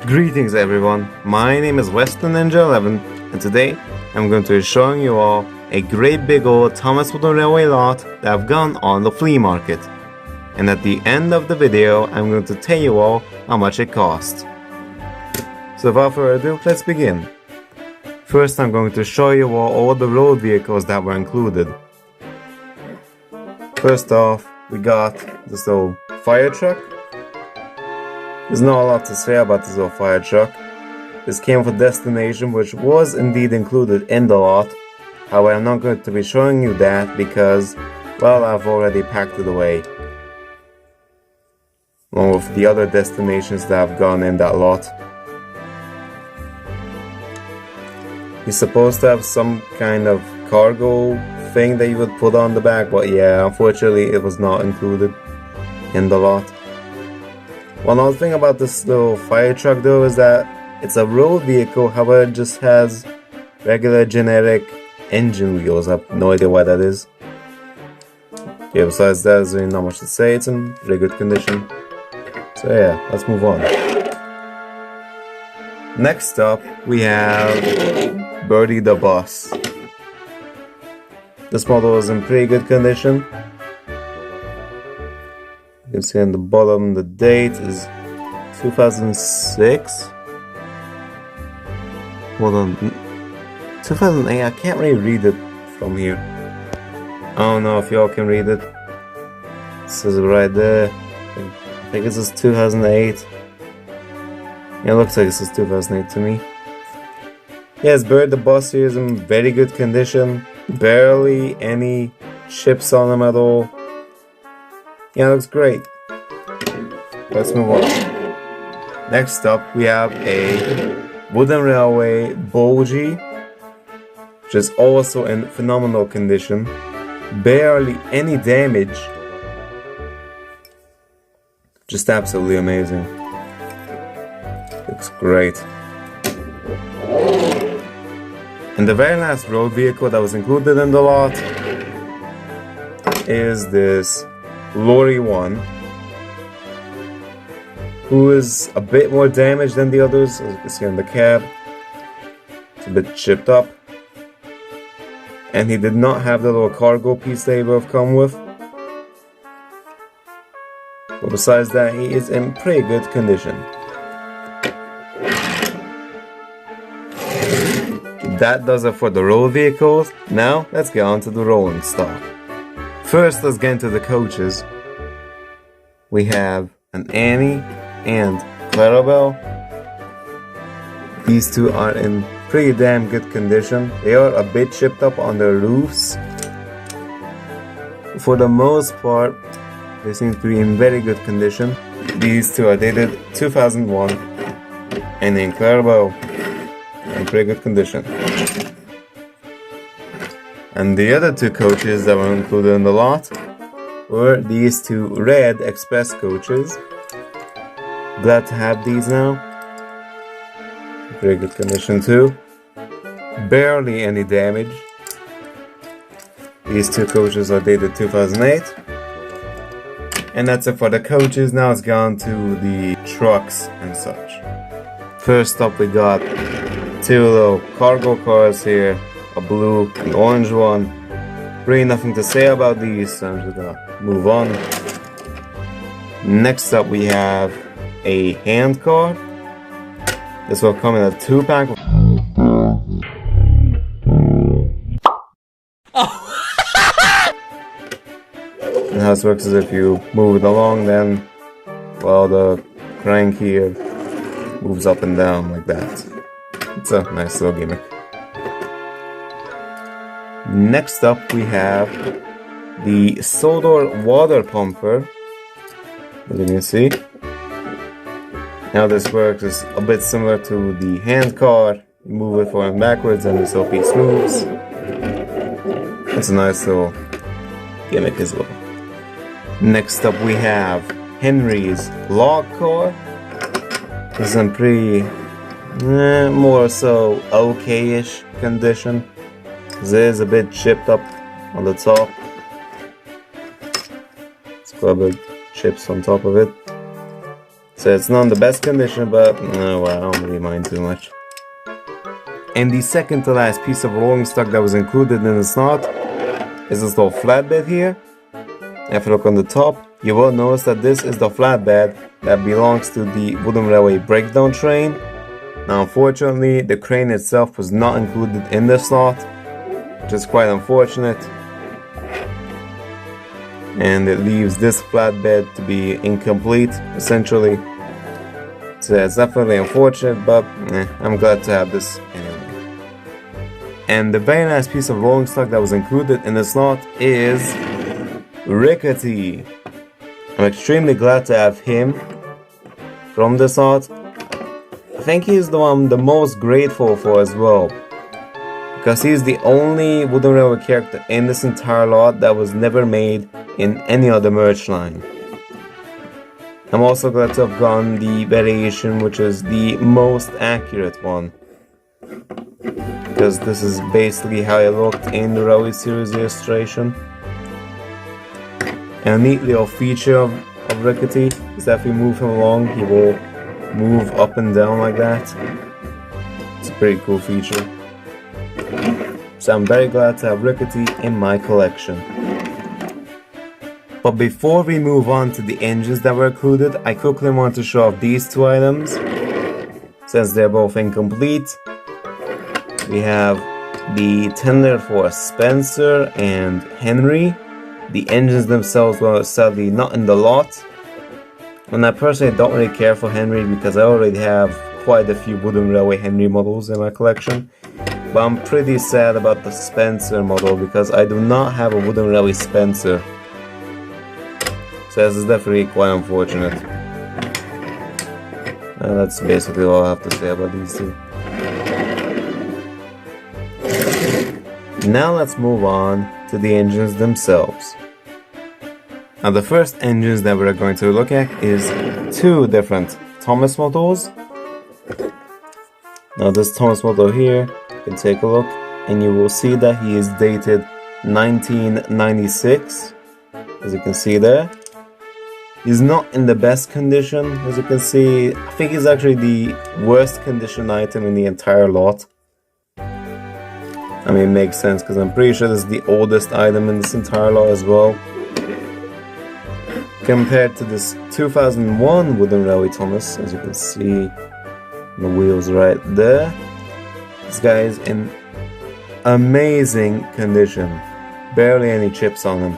Greetings everyone, my name is Western Ninja 11 and today I'm going to be showing you all a great big old Thomas Wooden Railway lot that I've gotten on the flea market. And at the end of the video I'm going to tell you all how much it cost. So without further ado, let's begin. First I'm going to show you all the road vehicles that were included. First off, we got this old fire truck. There's not a lot to say about this old fire truck. This came with a destination which was indeed included in the lot. However, I'm not going to be showing you that because, well, I've already packed it away. Along with the other destinations that have gone in that lot. He's supposed to have some kind of cargo thing that you would put on the back, but yeah, unfortunately it was not included in the lot. One other thing about this little fire truck though is that it's a road vehicle, however it just has regular generic engine wheels. I have no idea why that is. Yeah, besides that, there's really not much to say. It's in pretty good condition. So yeah, let's move on. Next up, we have Bertie the bus. This model is in pretty good condition. You can see on the bottom the date is 2006. Hold on, 2008. I can't really read it from here. I don't know if y'all can read it. It says it right there. I think this is 2008. Yeah, it looks like this is 2008 to me. Yes, Bertie the bus here is in very good condition. Barely any chips on them at all. Yeah, it looks great. Let's move on. Next up, we have a wooden railway Bulgy, which is also in phenomenal condition. Barely any damage. Just absolutely amazing. Looks great. And the very last road vehicle that was included in the lot is this Lorry one, who is a bit more damaged than the others, as you can see on the cab. It's a bit chipped up. And he did not have the little cargo piece that he would have come with. But besides that, he is in pretty good condition. That does it for the road vehicles. Now, let's get on to the rolling stock. First, let's get into the coaches. We have an Annie and Clarabelle. These two are in pretty damn good condition. They are a bit chipped up on their roofs. For the most part, they seem to be in very good condition. These two are dated 2001, and in Clarabelle, in pretty good condition. And the other two coaches that were included in the lot were these two red express coaches. Glad to have these now. Very good condition too. Barely any damage. These two coaches are dated 2008. And that's it for the coaches. Now it's gone to the trucks and such. First up, we got two little cargo cars here. A blue and orange one. Really nothing to say about these, so I'm just gonna move on. Next up we have a hand car. This will come in a 2-pack. And how this works is if you move it along, then, well, the crank here moves up and down like that. It's a nice little gimmick. Next up we have the Sodor water pumper, as you can see. How this works is a bit similar to the hand car. You move it forward and backwards and this whole piece moves. It's a nice little gimmick as well. Next up we have Henry's log car. It's in pretty, more so okay-ish condition. It is a bit chipped up on the top. It's got a bit chips on top of it. So it's not in the best condition, but well, I don't really mind too much. And the second to last piece of rolling stock that was included in the slot is this little flatbed here. If you look on the top, you will notice that this is the flatbed that belongs to the wooden railway breakdown train. Now unfortunately, the crane itself was not included in the slot, which is quite unfortunate. And it leaves this flatbed to be incomplete, essentially. So it's definitely unfortunate, but I'm glad to have this anyway. And the very last piece of rolling stock that was included in the slot is Rickety. I'm extremely glad to have him from the slot. I think he's the one I'm the most grateful for as well, because he's the only wooden railway character in this entire lot that was never made in any other merch line. I'm also glad to have gotten the variation which is the most accurate one, because this is basically how it looked in the Railway Series illustration. And a neat little feature of Rickety is that if we move him along, he will move up and down like that. It's a pretty cool feature. So I'm very glad to have Rickety in my collection. But before we move on to the engines that were included, I quickly want to show off these two items, since they're both incomplete. We have the tender for Spencer and Henry. The engines themselves were sadly not in the lot. And I personally don't really care for Henry because I already have quite a few wooden railway Henry models in my collection. But I'm pretty sad about the Spencer model because I do not have a wooden railway Spencer. So this is definitely quite unfortunate. And that's basically all I have to say about these two. Now let's move on to the engines themselves. Now the first engines that we're going to look at is two different Thomas models. Now this Thomas model here, you can take a look and you will see that he is dated 1996, as you can see there. He's not in the best condition, as you can see. I think he's actually the worst condition item in the entire lot. I mean, it makes sense because I'm pretty sure this is the oldest item in this entire lot as well. Compared to this 2001 wooden railway Thomas, as you can see, the wheels right there. This guy is in amazing condition. Barely any chips on him.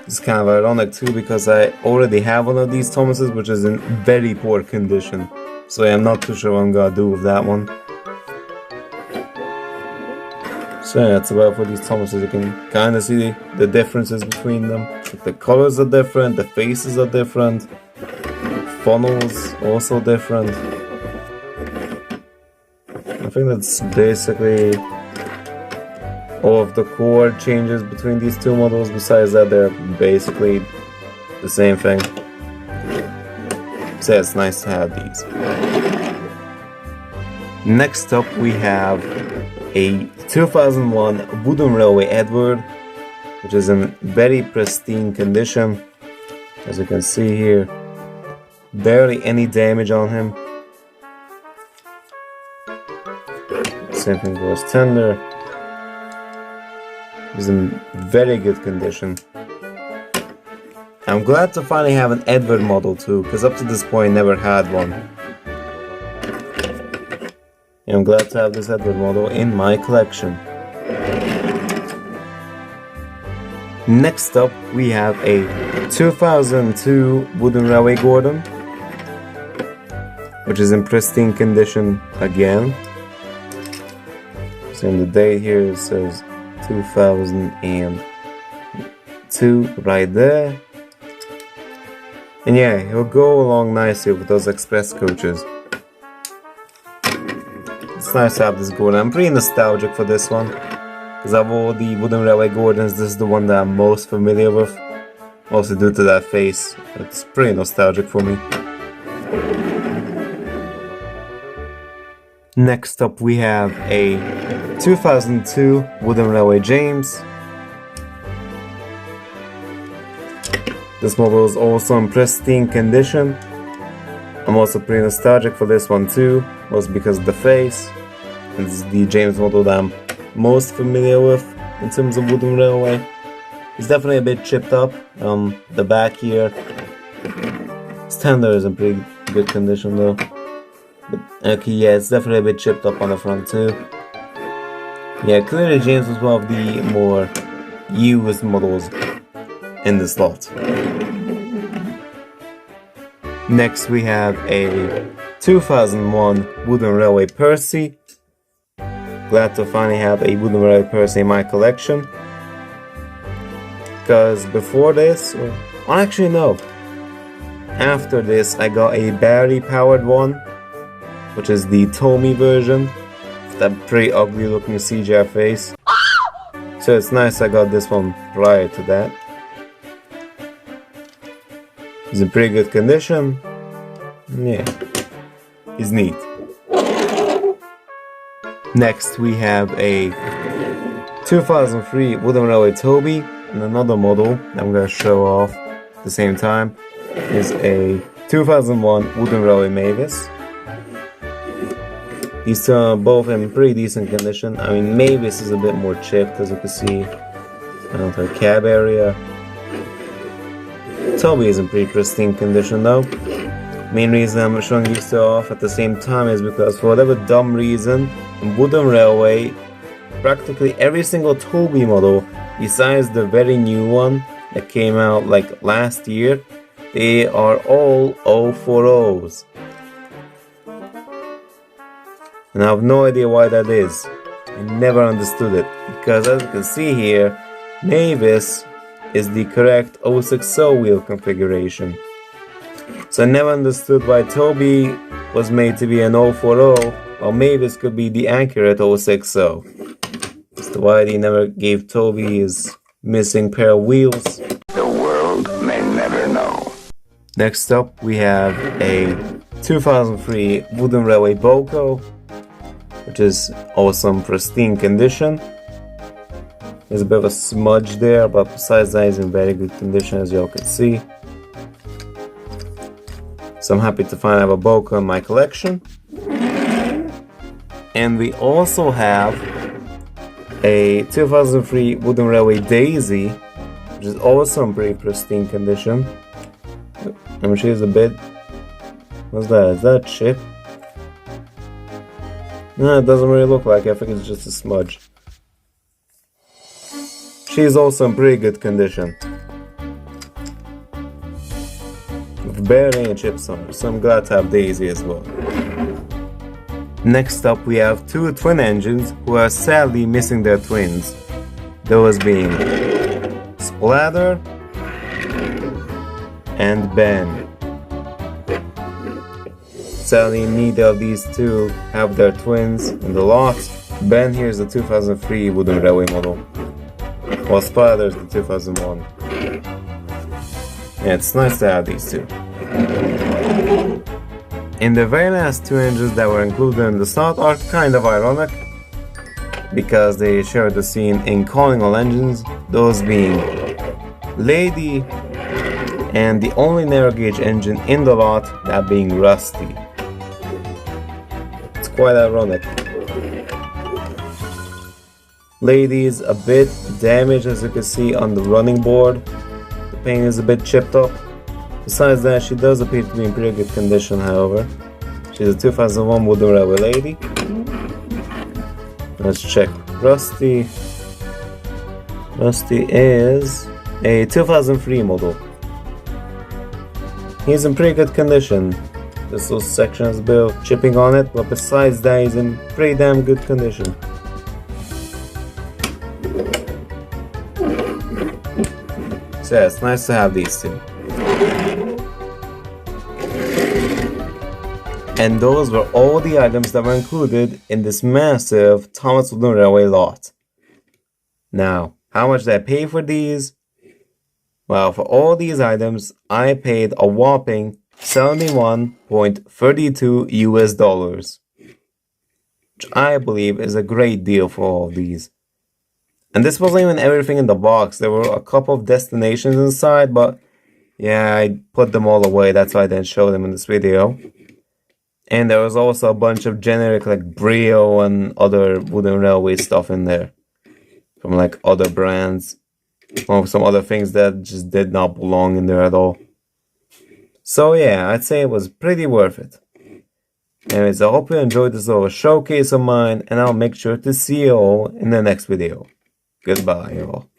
It's kind of ironic too because I already have one of these Thomases which is in very poor condition. So I'm not too sure what I'm gonna do with that one. So yeah, that's about for these Thomases. You can kind of see the differences between them. The colors are different, the faces are different, funnels also different. I think that's basically all of the core changes between these two models. Besides that, they're basically the same thing. So it's nice to have these. Next up we have a 2001 wooden railway Edward, which is in very pristine condition. As you can see here, barely any damage on him. Same thing goes tender. He's in very good condition. I'm glad to finally have an Edward model too, because up to this point I never had one. And I'm glad to have this Edward model in my collection. Next up we have a 2002 wooden railway Gordon, which is in pristine condition again. So in the date here it says 2002 right there. And yeah, he'll go along nicely with those express coaches. It's nice to have this Gordon. I'm pretty nostalgic for this one, because of all the wooden railway Gordons, this is the one that I'm most familiar with. Also due to that face, it's pretty nostalgic for me. Next up we have a 2002 wooden railway James. This model is also in pristine condition. I'm also pretty nostalgic for this one too, mostly because of the face. And this is the James model that I'm most familiar with in terms of wooden railway. It's definitely a bit chipped up. The back here, standard is in pretty good condition though. But okay, yeah, it's definitely a bit chipped up on the front too. Yeah, clearly James was one of the more used models in this lot. Next we have a 2001 wooden railway Percy. Glad to finally have a wooden railway Percy in my collection. Because before this, well actually no. After this I got a battery powered one, which is the Toby version. That pretty ugly looking CGI face. So it's nice I got this one prior to that. He's in pretty good condition. Yeah, he's neat. Next we have a 2003 wooden railway Toby, and another model that I'm gonna show off at the same time is a 2001 wooden railway Mavis. These two are both in pretty decent condition. I mean, Mavis is a bit more chipped, as you can see. Around her cab area. Toby is in pretty pristine condition though. Main reason I'm showing these two off at the same time is because for whatever dumb reason, in wooden railway, practically every single Toby model, besides the very new one that came out like last year, they are all 040s. And I have no idea why that is. I never understood it, because as you can see here, Mavis is the correct 060 wheel configuration. So I never understood why Toby was made to be an 040, while Mavis could be the accurate 060. As to why they never gave Toby his missing pair of wheels. The world may never know. Next up we have a 2003 wooden railway Boco, which is also in pristine condition. There's a bit of a smudge there, but besides that, it's in very good condition, as y'all can see. So I'm happy to finally have a Boco in my collection. And we also have a 2003 wooden railway Daisy, which is also in pretty pristine condition. I'm sure it's a bit... What's that? Is that a chip? No, it doesn't really look like it. I think it's just a smudge. She's also in pretty good condition. With barely any chips on her, so I'm glad to have Daisy as well. Next up we have two twin engines who are sadly missing their twins. Those being Splatter and Ben. Sadly, neither of these two have their twins in the lot. Ben here is the 2003 wooden railway model, while Splatter is the 2001. Yeah, it's nice to have these two. And the very last two engines that were included in the slot are kind of ironic, because they share the scene in calling all engines, those being Lady and the only narrow gauge engine in the lot, that being Rusty. It's quite ironic. Lady is a bit damaged, as you can see on the running board. The paint is a bit chipped up. Besides that, she does appear to be in pretty good condition, however. She's a 2001 wooden railway Lady. Let's check Rusty. Rusty is a 2003 model. He's in pretty good condition. This little section has a bit of chipping on it, but besides that, he's in pretty damn good condition. So yeah, it's nice to have these two. And those were all the items that were included in this massive Thomas Wooden Railway lot. Now, how much did I pay for these? Well, for all these items, I paid a whopping $71.32 US, which I believe is a great deal for all of these. And this wasn't even everything in the box. There were a couple of destinations inside, but yeah, I put them all away. That's why I didn't show them in this video. And there was also a bunch of generic like Brio and other wooden railway stuff in there. From like other brands. Or some other things that just did not belong in there at all. So yeah, I'd say it was pretty worth it. Anyways, I hope you enjoyed this little showcase of mine, and I'll make sure to see you all in the next video. Goodbye, y'all.